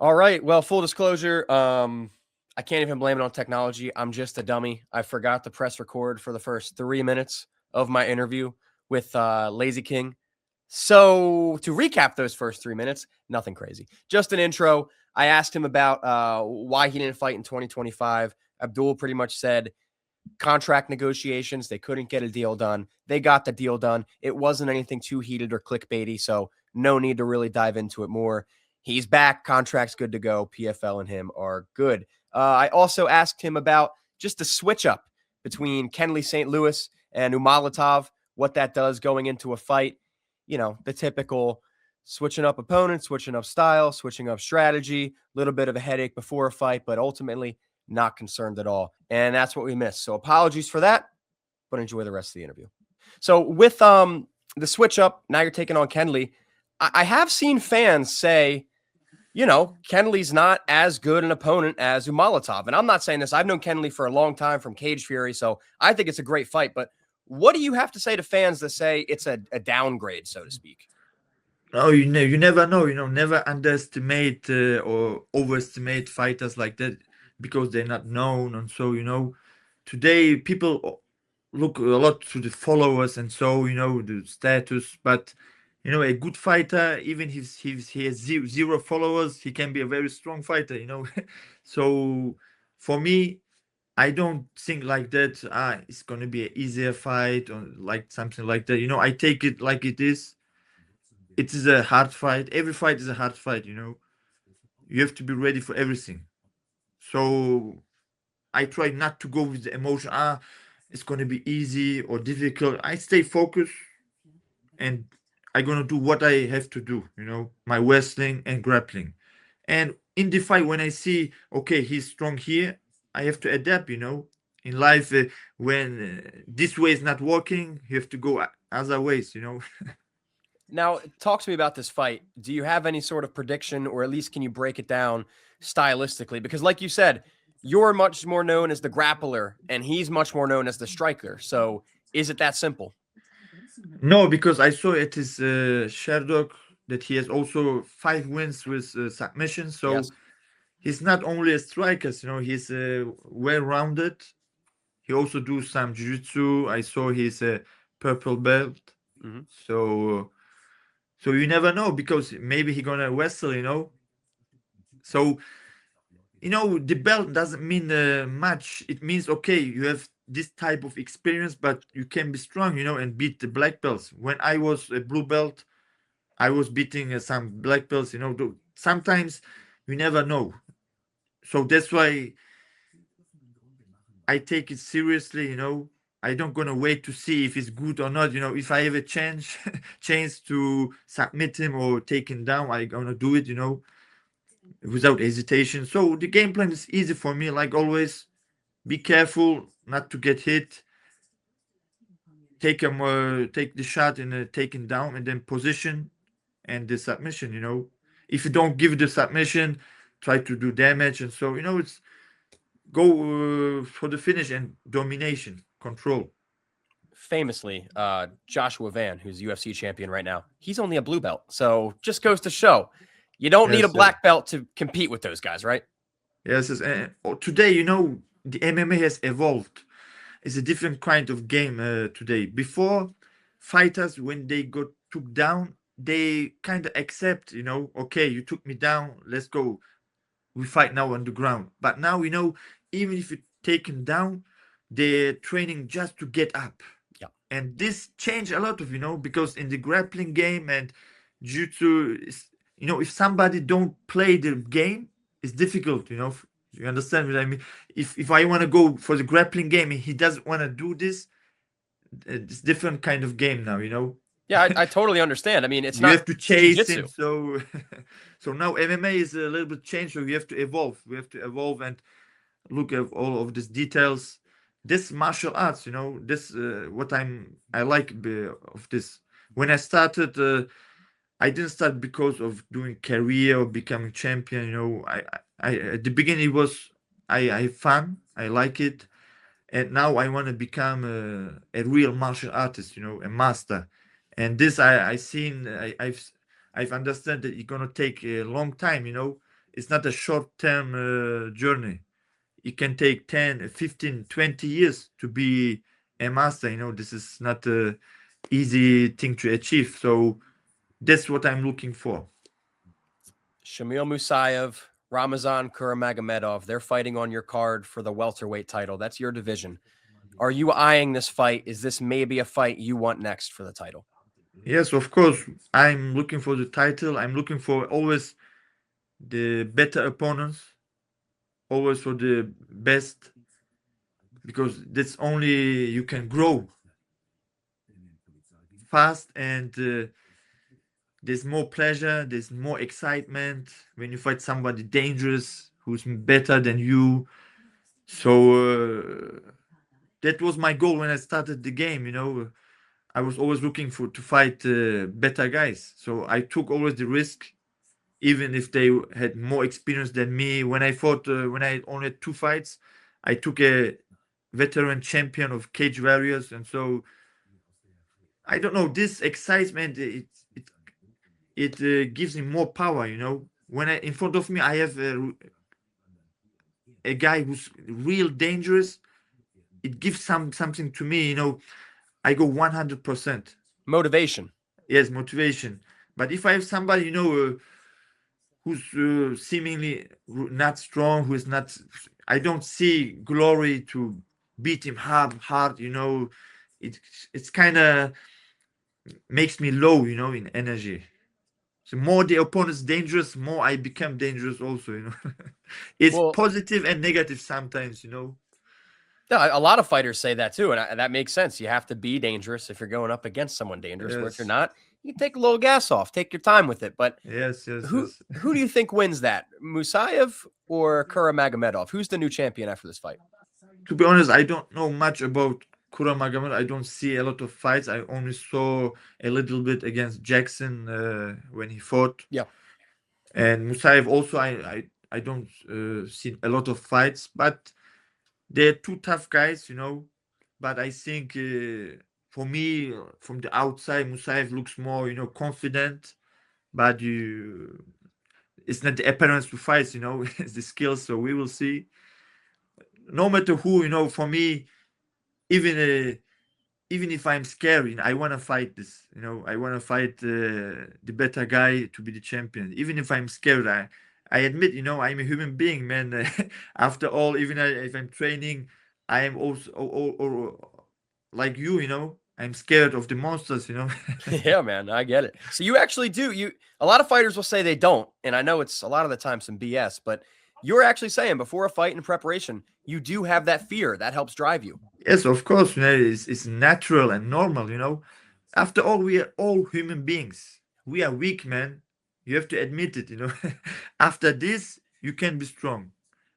All right. Well, full disclosure, I can't even blame it on technology. I'm just a dummy. I forgot to press record for the first 3 minutes of my interview with Lazy King. So to recap those first 3 minutes, nothing crazy. Just an intro. I asked him about why he didn't fight in 2025. Abdul pretty much said contract negotiations. They couldn't get a deal done. They got the deal done. It wasn't anything too heated or clickbaity, so no need to really dive into it more. He's back. Contract's good to go. PFL and him are good. I also asked him about just the switch up between Kendly St. Louis and Umalatov, what that does going into a fight. You know, the typical switching up opponents, switching up style, switching up strategy, a little bit of a headache before a fight, but ultimately not concerned at all. And that's what we missed. So apologies for that, but enjoy the rest of the interview. So with the switch up, now you're taking on Kendly. I have seen fans say, you know, Kendly's not as good an opponent as Umalatov. And I'm not saying this. I've known Kendly for a long time from Cage Fury, so I think it's a great fight. But what do you have to say to fans that say it's a downgrade, so to speak? Oh, you never know. Never underestimate or overestimate fighters like that because they're not known. And so, today people look a lot to the followers and so, the status. But, a good fighter, even if he has zero followers, he can be a very strong fighter. So for me, I don't think like that. It's going to be an easier fight or like something like that. I take it like it is. It is a hard fight. Every fight is a hard fight. You have to be ready for everything. So I try not to go with the emotion. It's going to be easy or difficult. I stay focused and I'm going to do what I have to do, my wrestling and grappling. And in the fight, when I see, okay, he's strong here, I have to adapt. In life, when this way is not working, you have to go other ways. Now, talk to me about this fight. Do you have any sort of prediction, or at least can you break it down stylistically? Because, like you said, you're much more known as the grappler, and he's much more known as the striker. So, is it that simple? No, because I saw it is Sherdog that he has also 5 wins with submission. So Yes. he's not only a striker, he's well-rounded. He also do some jiu-jitsu. I saw he's a purple belt. Hmm. So you never know because maybe he gonna wrestle. So the belt doesn't mean much. It means okay, you have this type of experience, but you can be strong, and beat the black belts. When I was a blue belt, I was beating some black belts. Sometimes you never know. So that's why I take it seriously. I don't gonna wait to see if it's good or not. If I have a chance to submit him or take him down, I gonna do it. Without hesitation. So the game plan is easy for me. Like always, be careful not to get hit. Take the shot and take him down, and then position and the submission. If you don't give the submission, try to do damage, and so it's go for the finish and domination, control. Famously, Joshua Van, who's UFC champion right now, he's only a blue belt. So, just goes to show you don't need a Yes, black belt to compete with those guys, right? yes. Yes. Today, the MMA has evolved. It's a different kind of game today. Before, fighters when they got took down, they kind of accept. Okay, you took me down. Let's go. We fight now on the ground. But now even if you take them down, they're training just to get up. Yeah. And this changed a lot of because in the grappling game and jiu-jitsu, if somebody don't play the game, it's difficult. You understand what I mean? If I want to go for the grappling game and he doesn't want to do this, it's different kind of game now. Yeah, I totally understand. I mean, it's You not have to chase him. jujitsu. So so now MMA is a little bit changed. So we have to evolve. We have to evolve and look at all of these details. This martial arts, this what I like of this. When I started, I didn't start because of doing career or becoming champion. I at the beginning it was I have fun. I like it, and now I want to become a real martial artist. A master. And this I've understand that it's gonna take a long time. it's not a short-term journey. It can take 10, 15, 20 years to be a master. This is not a easy thing to achieve. So that's what I'm looking for. Shamil Musayev, Ramazan Kuramagomedov, they're fighting on your card for the welterweight title. That's your division. Are you eyeing this fight? Is this maybe a fight you want next for the title? Yes, of course. I'm looking for the title. I'm looking for always the better opponents, always for the best, because that's only you can grow fast, and there's more pleasure, there's more excitement when you fight somebody dangerous who's better than you. So that was my goal when I started the game. I was always looking to fight better guys. So I took always the risk, even if they had more experience than me. When I only had 2 fights, I took a veteran champion of Cage Warriors, and so I don't know. This excitement, it gives me more power. When in front of me, I have a guy who's real dangerous. It gives something to me. I go 100%. Motivation. Yes, motivation. But if I have somebody, who's seemingly not strong, who is not, I don't see glory to beat him hard. It's kind of makes me low, in energy. So more the opponent's dangerous, more I become dangerous also. It's Well, positive and negative sometimes. yeah, a lot of fighters say that too, and that makes sense. You have to be dangerous if you're going up against someone dangerous. Where if you're Yes, not, you can take a little gas off, take your time with it. But yes, yes, who yes. who do you think wins that, Musayev or Kuramagomedov? Who's the new champion after this fight? To be honest, I don't know much about Kuramagomedov. I don't see a lot of fights. I only saw a little bit against Jackson when he fought. Yeah. And Musayev also, I don't see a lot of fights, but they're two tough guys. But I think for me, from the outside, Musayev looks more, confident. But it's not the appearance to fight. It's the skills. So we will see. No matter who, for me, even even if I'm scared, I want to fight this. I want to fight the better guy to be the champion. Even if I'm scared, I admit, I'm a human being, man. After all, even if I'm training, I am also or like you. I'm scared of the monsters. Yeah, man, I get it. So you actually do. A lot of fighters will say they don't, and I know it's a lot of the time some BS, but you're actually saying before a fight in preparation, you do have that fear that helps drive you. Yes, of course. It's natural and normal. After all, we are all human beings. We are weak, man. You have to admit it. After this, you can be strong.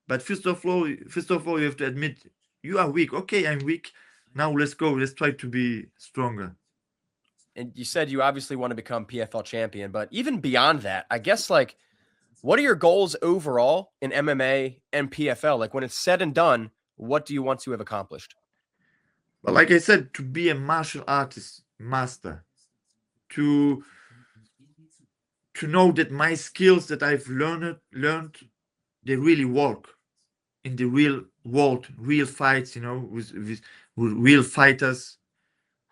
But first of all, you have to admit you are weak. Okay, I'm weak. Now let's go. Let's try to be stronger. And you said you obviously want to become PFL champion, but even beyond that, I guess like what are your goals overall in MMA and PFL? Like when it's said and done, what do you want to have accomplished? But like I said, to be a martial artist master, to to know that my skills that I've learned, they really work in the real world, real fights. With real fighters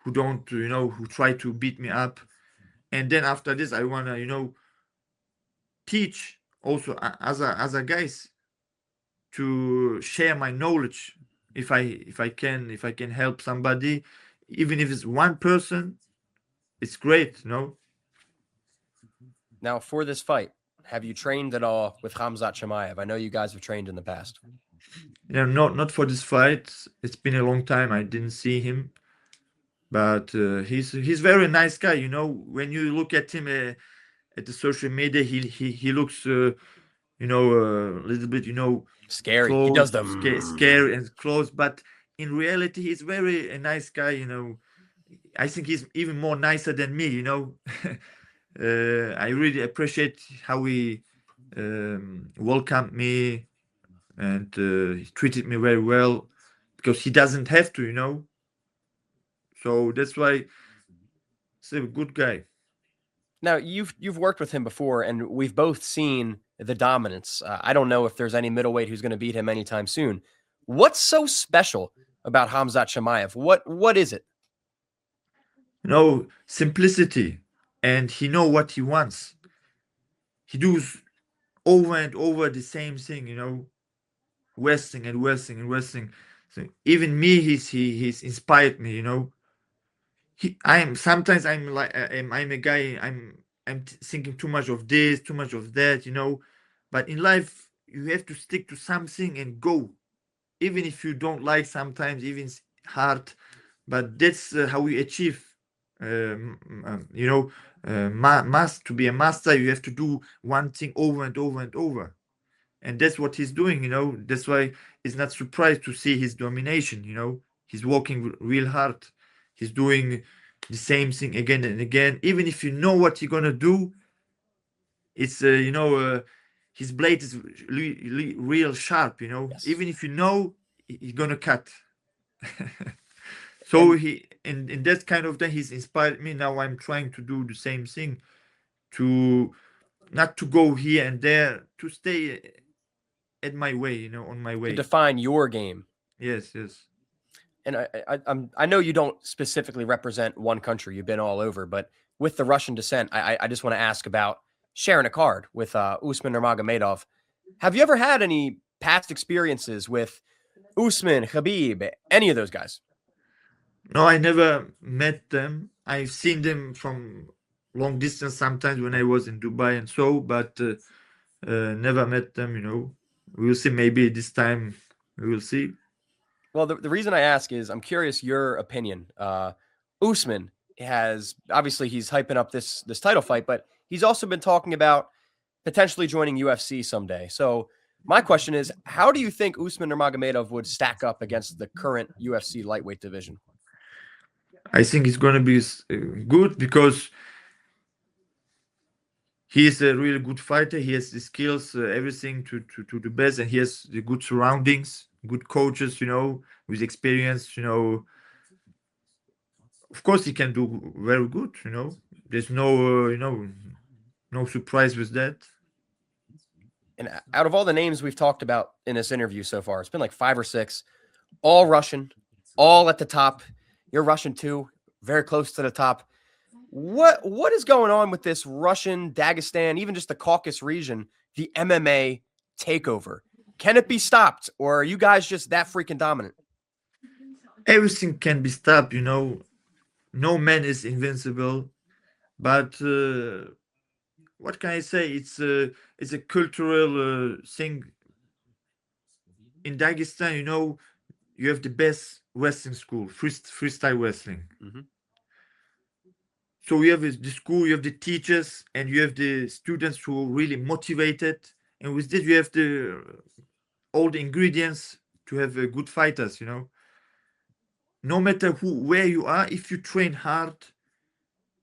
who don't, who try to beat me up. And then after this, I wanna, teach also other guys to share my knowledge. If I can help somebody, even if it's one person, it's great. Now, for this fight, have you trained at all with Khamzat Chimaev? I know you guys have trained in the past. Not for this fight. It's been a long time. I didn't see him, but he's very nice guy. When you look at him at the social media, he looks a little bit Scary. He does close, them. scary and close, but in reality, he's very a nice guy. I think he's even more nicer than me. I really appreciate how he welcomed me, and he treated me very well, because he doesn't have to. So that's why he's a good guy. Now, you've worked with him before, and we've both seen the dominance. I don't know if there's any middleweight who's going to beat him anytime soon. What's so special about Khamzat Chimaev? What is it? Simplicity, and he know what he wants. He does over and over the same thing, wrestling and wrestling and wrestling. So even me, he's inspired me. I'm like I'm a guy. I'm thinking too much of this, too much of that. But in life, you have to stick to something and go, even if you don't like sometimes, even it's hard. But that's how we achieve. To be a master, you have to do one thing over and over and over, and that's what he's doing. That's why it's not surprised to see his domination. He's working real hard. He's doing the same thing again and again, even if you know what you're gonna do. It's his blade is real sharp. Yes. Even if you know he's gonna cut. So And he in that kind of thing, he's inspired me. Now I'm trying to do the same thing, to not to go here and there, to stay at my way, on my to way. define your game. Yes. And I know you don't specifically represent one country. You've been all over, but with the Russian descent, I just want to ask about sharing a card with Usman Nurmagomedov. Have you ever had any past experiences with Usman, Khabib, any of those guys? No, I never met them. I've seen them from long distance sometimes when I was in Dubai and so, but never met them. We'll see. Maybe this time we will see. Well, the reason I ask is I'm curious your opinion. Usman has obviously he's hyping up this title fight, but he's also been talking about potentially joining UFC someday. So my question is, how do you think Usman Nurmagomedov would stack up against the current UFC lightweight division? I think it's going to be good because he is a really good fighter. He has the skills, everything to the best, and he has the good surroundings, good coaches, with experience. Of course, he can do very good. There's no surprise with that. And out of all the names we've talked about in this interview so far, it's been like 5 or 6, all Russian, all at the top. You're Russian too, very close to the top. What is going on with this Russian, Dagestan, even just the Caucasus region, the MMA takeover? Can it be stopped, or are you guys just that freaking dominant? Everything can be stopped. No man is invincible, but what can I say? It's a cultural thing. In Dagestan, you have the best wrestling school, freestyle wrestling. Mhm. So you have the school, you have the teachers, and you have the students who are really motivated. And with this, you have all the ingredients to have good fighters. No matter where you are, if you train hard,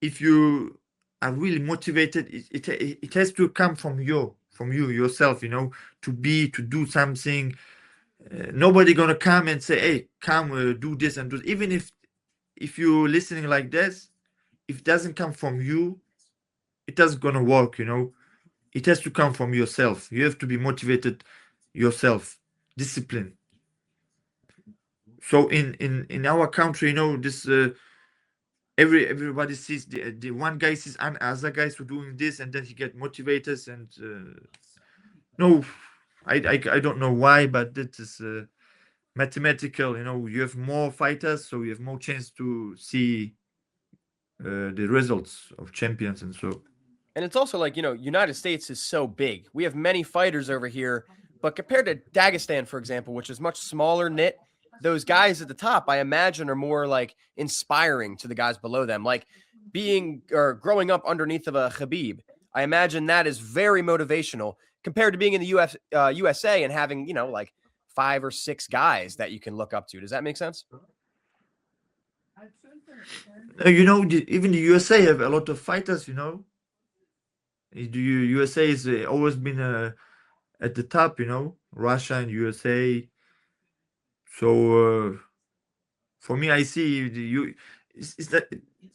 if you are really motivated, it has to come from you yourself, to do something. Nobody gonna come and say, "Hey, come do this and do." Even if you're listening like this, if it doesn't come from you, it doesn't gonna work. It has to come from yourself. You have to be motivated yourself, discipline. So in our country, this everybody sees the one guy sees other guys who doing this, and then he get motivated. And no, I don't know why, but that is mathematical. You have more fighters, so you have more chance to see the results of champions and so. And it's also like, United States is so big. We have many fighters over here, but compared to Dagestan, for example, which is much smaller knit, those guys at the top, I imagine, are more like inspiring to the guys below them. Like being or growing up underneath of a Khabib, I imagine that is very motivational compared to being in the USA and having, like 5 or 6 guys that you can look up to. Does that make sense? Even the USA have a lot of fighters. The USA has always been at the top. Russia and USA. So for me, I see it's that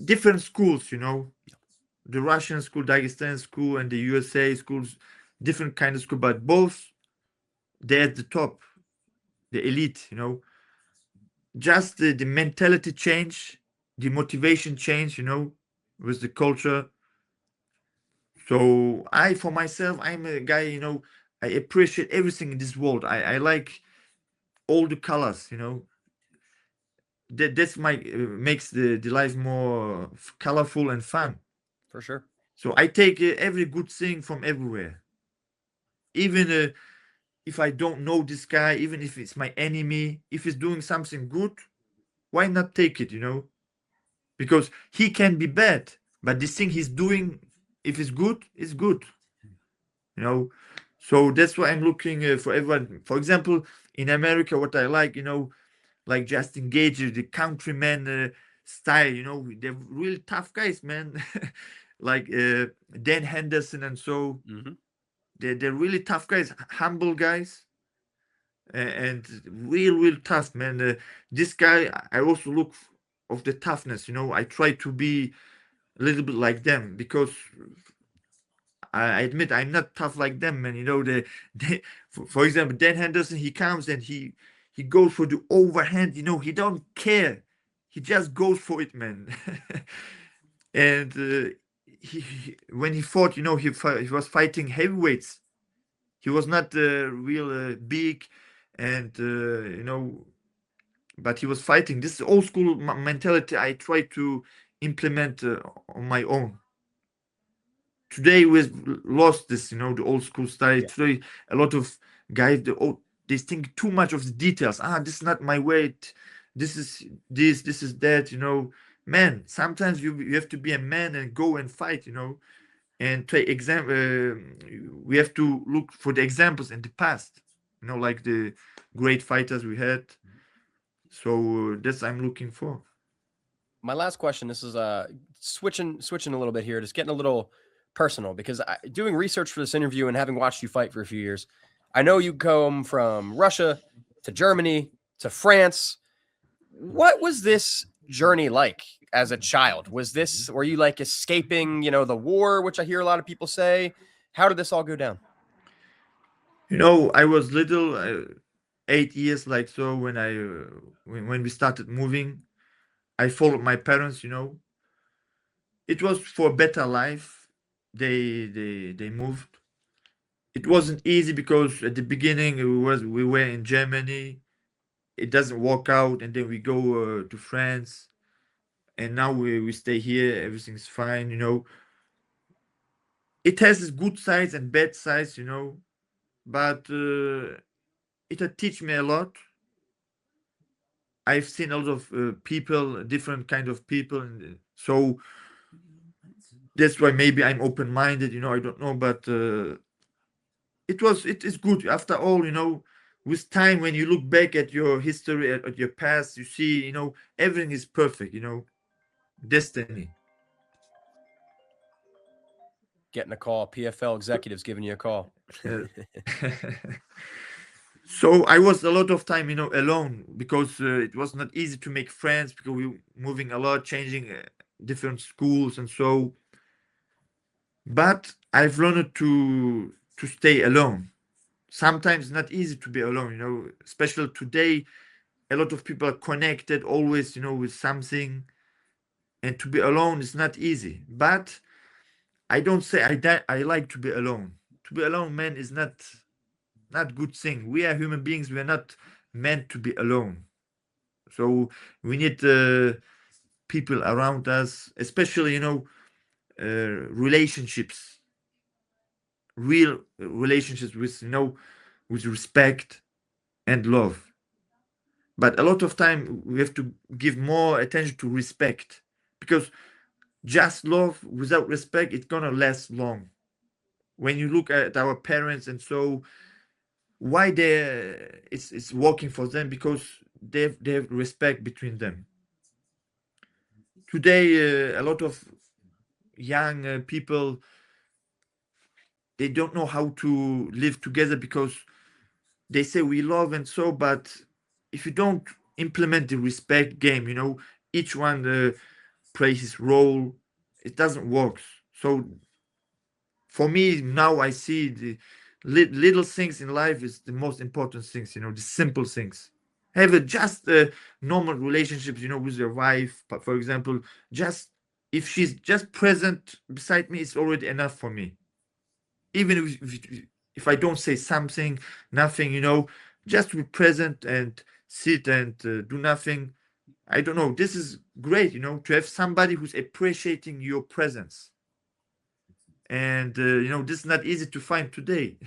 different schools. The Russian school, Dagestan school, and the USA schools. different kind of school, but both they're at the top, the elite, you know. Just the mentality change, the motivation change, you know, with the culture. So for myself, I'm a guy, you know, I appreciate everything in this world. I like all the colors, you know. That's my makes the life more colorful and fun. For sure. So I take every good thing from everywhere. Even if I don't know this guy, even if it's my enemy, if he's doing something good, why not take it, you know? Because he can be bad, but this thing he's doing, if it's good, it's good, you know. So that's why I'm looking for everyone. For example, in America, what I like, you know, like Justin Gage, the countryman style, you know, they're real tough guys, man. Like Dan Henderson and so Mm-hmm. they're really tough guys, humble guys, and real tough, man. This guy, I also look of the toughness, you know. I try to be a little bit like them because I admit I'm not tough like them, man. You know, for example, Dan Henderson, he comes and he goes for the overhand. You know, he don't care. He just goes for it, man. And when he fought, you know, he was fighting heavyweights. He was not real big, and you know, but he was fighting. This old school mentality I try to implement on my own. Today we've lost this, you know, the old school style. Yeah. Today a lot of guys they think too much of the details. This is not my weight. This is this is that, you know. Man, sometimes you have to be a man and go and fight, you know, and take we have to look for the examples in the past, you know, like the great fighters we had. So that's I'm looking for. My last question. This is switching a little bit here, just getting a little personal because doing research for this interview and having watched you fight for a few years, I know you come from Russia to Germany to France. What was this journey like as a child? Were you like escaping, you know, the war, which I hear a lot of people say? How did this all go down? You know, I was little, 8 years, like so, when when we started moving. I followed my parents, you know. It was for a better life. They moved. It wasn't easy because at the beginning we were in Germany. It doesn't work out, and then we go to France, and now we stay here. Everything's fine, you know. It has its good sides and bad sides, you know, but it had teach me a lot. I've seen a lot of people, different kind of people, and so that's why maybe I'm open-minded, you know. I don't know, but it is good after all, you know. With time, when you look back at your history, at your past, you see, you know, everything is perfect, you know. Destiny. Getting a call. PFL executives giving you a call. Uh, so I was a lot of time, you know, alone because it was not easy to make friends because we were moving a lot, changing different schools and so. But I've learned to stay alone. Sometimes not easy to be alone, you know, especially today. A lot of people are connected always, you know, with something, and to be alone is not easy. But I don't say I like to be alone. To be alone, man, is not good thing. We are human beings. We are not meant to be alone. So we need people around us, especially, you know, relationships, real relationships with, you know, with respect and love. But a lot of time we have to give more attention to respect because just love without respect, it's gonna last long. When you look at our parents and so, why it's working for them because they have respect between them. Today, a lot of young people, they don't know how to live together because they say we love and so, but if you don't implement the respect game, you know, each one plays his role, it doesn't work. So for me now, I see the little things in life is the most important things, the simple things. Have just normal relationships, with your wife, but for example, just if she's just present beside me, it's already enough for me. Even if I don't say something, nothing, just to be present and sit and do nothing. I don't know. This is great, to have somebody who's appreciating your presence. And this is not easy to find today.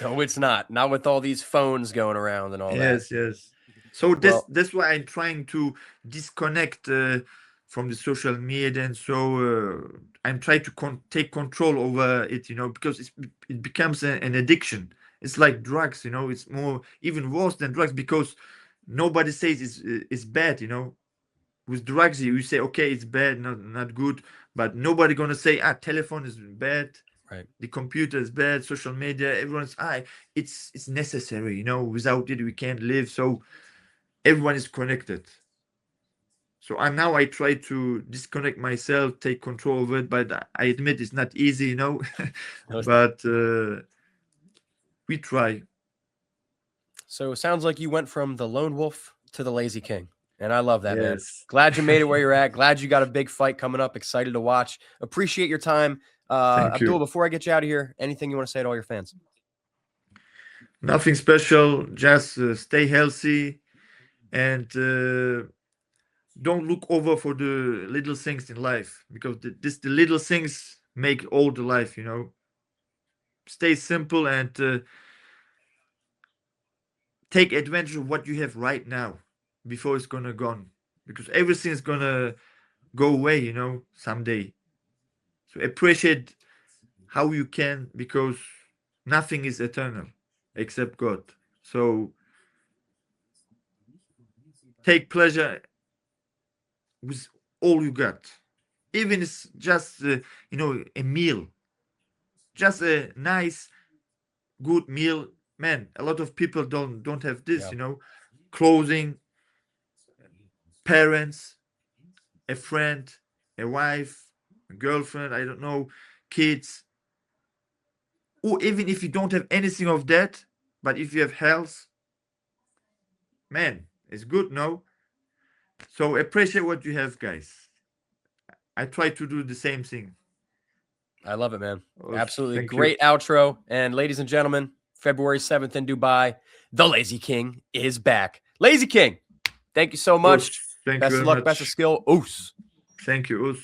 No, it's not. Not with all these phones going around and all that. Yes. So Well, that's why I'm trying to disconnect from the social media, and so I'm trying to take control over it, because it becomes an addiction. It's like drugs, it's more even worse than drugs, because nobody says it's bad, With drugs, you say, okay, it's bad, not good, but nobody gonna say, telephone is bad, right. the computer is bad, social media, everyone's, it's necessary, without it we can't live. So everyone is connected. So I try to disconnect myself, take control of it, but I admit it's not easy, No, it's not. but we try. So it sounds like you went from the lone wolf to the lazy king. And I love that, man. Yes. Glad you made it where you're at. Glad you got a big fight coming up. Excited to watch. Appreciate your time. Thank Abdul, you. before I get you out of here, anything you want to say to all your fans? Nothing special, just stay healthy, and don't look over for the little things in life, because the little things make all the life, Stay simple and take advantage of what you have right now before it's gonna gone, because everything is gonna go away, someday. So appreciate how you can, because nothing is eternal except God. So take pleasure with all you got, even it's just a meal, just a nice good meal. Man, a lot of people don't have this, Yeah. Clothing, parents, a friend, a wife, a girlfriend, I don't know, kids. Or even if you don't have anything of that, but if you have health, man, it's good, no? So appreciate what you have, guys. I try to do the same thing. I love it, man. Absolutely Thank you. great outro. And ladies and gentlemen, February 7th in Dubai, the Lazy King is back. Lazy King, thank you so much. Thank Best you of very luck, much. best of skill. Oos. Thank you.